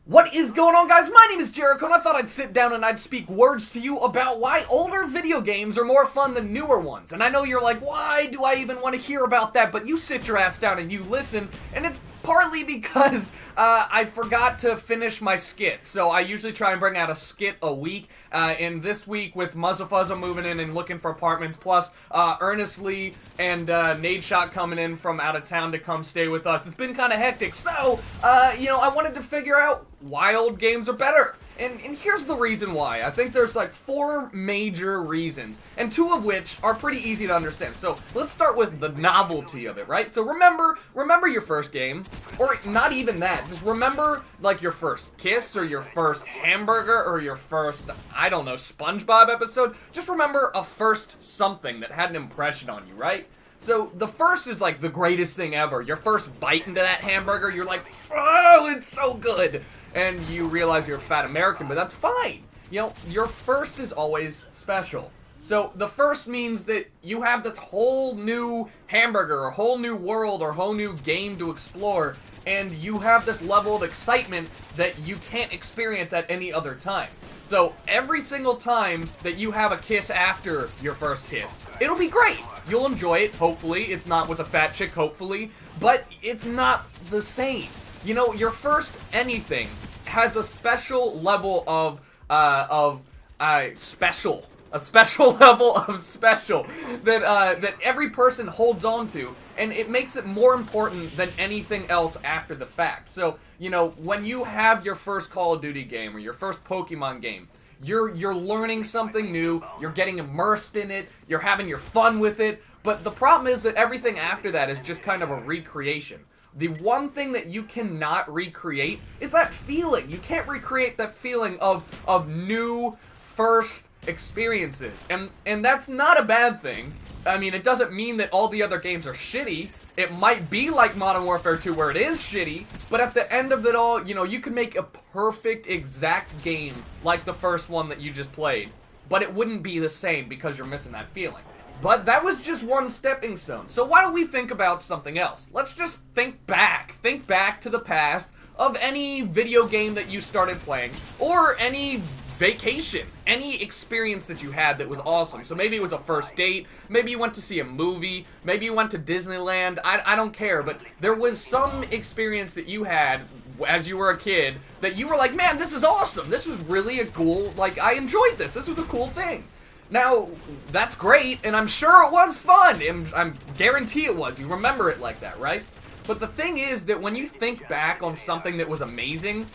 What is going on, guys? My name is Jericho, and I thought I'd sit down and I'd speak words to you about why older video games are more fun than newer ones. And I know you're like, why do I even want to hear about that? But you sit your ass down and you listen, and it's partly because I forgot to finish my skit. So I usually try and bring out a skit a week, and this week with Muzzafuzza moving in and looking for apartments, plus Earnestly and Nadeshot coming in from out of town to come stay with us, it's been kind of hectic. So, I wanted to figure out why old games are better. And here's the reason why. I think there's like 4 major reasons, and 2 of which are pretty easy to understand. So let's start with the novelty of it, right? So remember your first game, or not even that. Just remember like your first kiss, or your first hamburger, or your first, I don't know, SpongeBob episode. Just remember a first something that had an impression on you, right? So, the first is like the greatest thing ever. Your first bite into that hamburger, you're like, oh, it's so good! And you realize you're a fat American, but that's fine. You know, your first is always special. So, the first means that you have this whole new hamburger, or whole new world, or whole new game to explore, and you have this level of excitement that you can't experience at any other time. So, every single time that you have a kiss after your first kiss, it'll be great. You'll enjoy it, hopefully. It's not with a fat chick, hopefully. But it's not the same. You know, your first anything has a special level of special. A special level of special that every person holds on to, and it makes it more important than anything else after the fact. So, you know, when you have your first Call of Duty game or your first Pokemon game, you're learning something new, you're getting immersed in it, you're having your fun with it, but the problem is that everything after that is just kind of a recreation. The one thing that you cannot recreate is that feeling. You can't recreate that feeling of new first experiences, and that's not a bad thing. I mean, it doesn't mean that all the other games are shitty. It might be like Modern Warfare 2 where it is shitty, but at the end of it all, you know, you could make a perfect exact game like the first one that you just played, but it wouldn't be the same because you're missing that feeling. But that was just one stepping stone. So why don't we think about something else? Let's just think back to the past of any video game that you started playing, or any vacation, any experience that you had that was awesome. So maybe it was a first date, maybe you went to see a movie, maybe you went to Disneyland, I don't care, but there was some experience that you had as you were a kid that you were like, man, this is awesome, this was really a cool, like, I enjoyed this was a cool thing. Now, that's great, and I'm sure it was fun, and I guarantee it was, you remember it like that, right? But the thing is that when you think back on something that was amazing,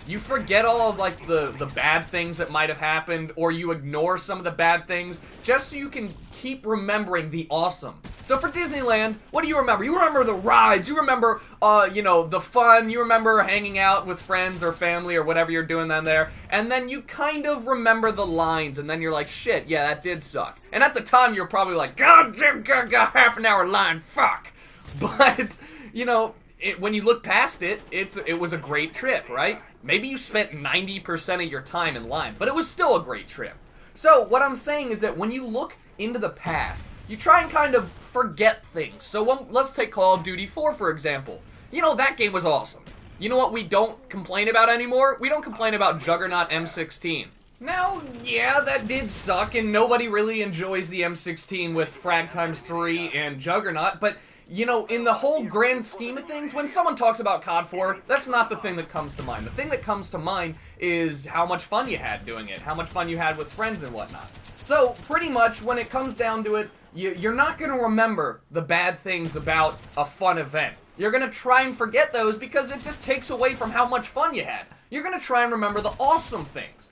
you forget all of, like, the bad things that might have happened, or you ignore some of the bad things, just so you can keep remembering the awesome. So for Disneyland, what do you remember? You remember the rides, you remember, the fun, you remember hanging out with friends or family or whatever you're doing down there, and then you kind of remember the lines, and then you're like, shit, yeah, that did suck. And at the time, you're probably like, God, got half an hour line, fuck. But, you know, when you look past it, it was a great trip, right? Maybe you spent 90% of your time in line, but it was still a great trip. So what I'm saying is that when you look into the past, you try and kind of forget things. So let's take Call of Duty 4, for example. You know, that game was awesome. You know what we don't complain about anymore? We don't complain about Juggernaut M16. Now, yeah, that did suck, and nobody really enjoys the M16 with Frag times 3 and Juggernaut, but you know, in the whole grand scheme of things, when someone talks about COD 4, that's not the thing that comes to mind. The thing that comes to mind is how much fun you had doing it, how much fun you had with friends and whatnot. So, pretty much, when it comes down to it, you're not going to remember the bad things about a fun event. You're going to try and forget those because it just takes away from how much fun you had. You're going to try and remember the awesome things.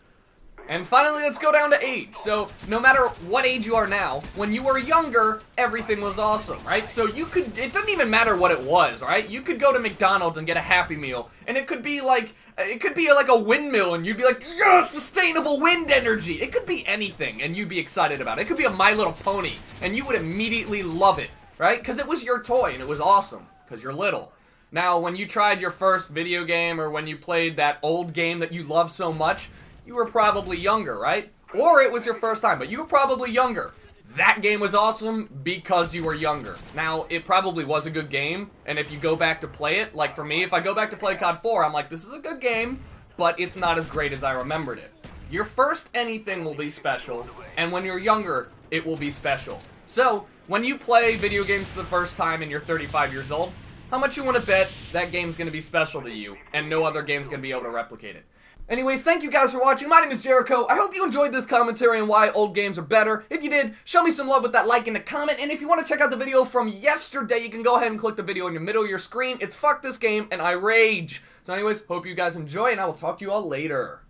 And finally, let's go down to age. So, no matter what age you are now, when you were younger, everything was awesome, right? So it doesn't even matter what it was, right? You could go to McDonald's and get a Happy Meal, and it could be like a windmill, and you'd be like, yes, sustainable wind energy! It could be anything, and you'd be excited about it. It could be a My Little Pony, and you would immediately love it, right? Because it was your toy, and it was awesome, because you're little. Now, when you tried your first video game, or when you played that old game that you love so much, you were probably younger, right? Or it was your first time, but you were probably younger. That game was awesome because you were younger. Now, it probably was a good game, and if you go back to play it, like for me, if I go back to play COD 4, I'm like, this is a good game, but it's not as great as I remembered it. Your first anything will be special, and when you're younger, it will be special. So, when you play video games for the first time and you're 35 years old, how much you want to bet that game's going to be special to you, and no other game's going to be able to replicate it? Anyways, thank you guys for watching. My name is Jericho. I hope you enjoyed this commentary on why old games are better. If you did, show me some love with that like and a comment. And if you want to check out the video from yesterday, you can go ahead and click the video in the middle of your screen. It's Fuck This Game and I Rage. So anyways, hope you guys enjoy, and I will talk to you all later.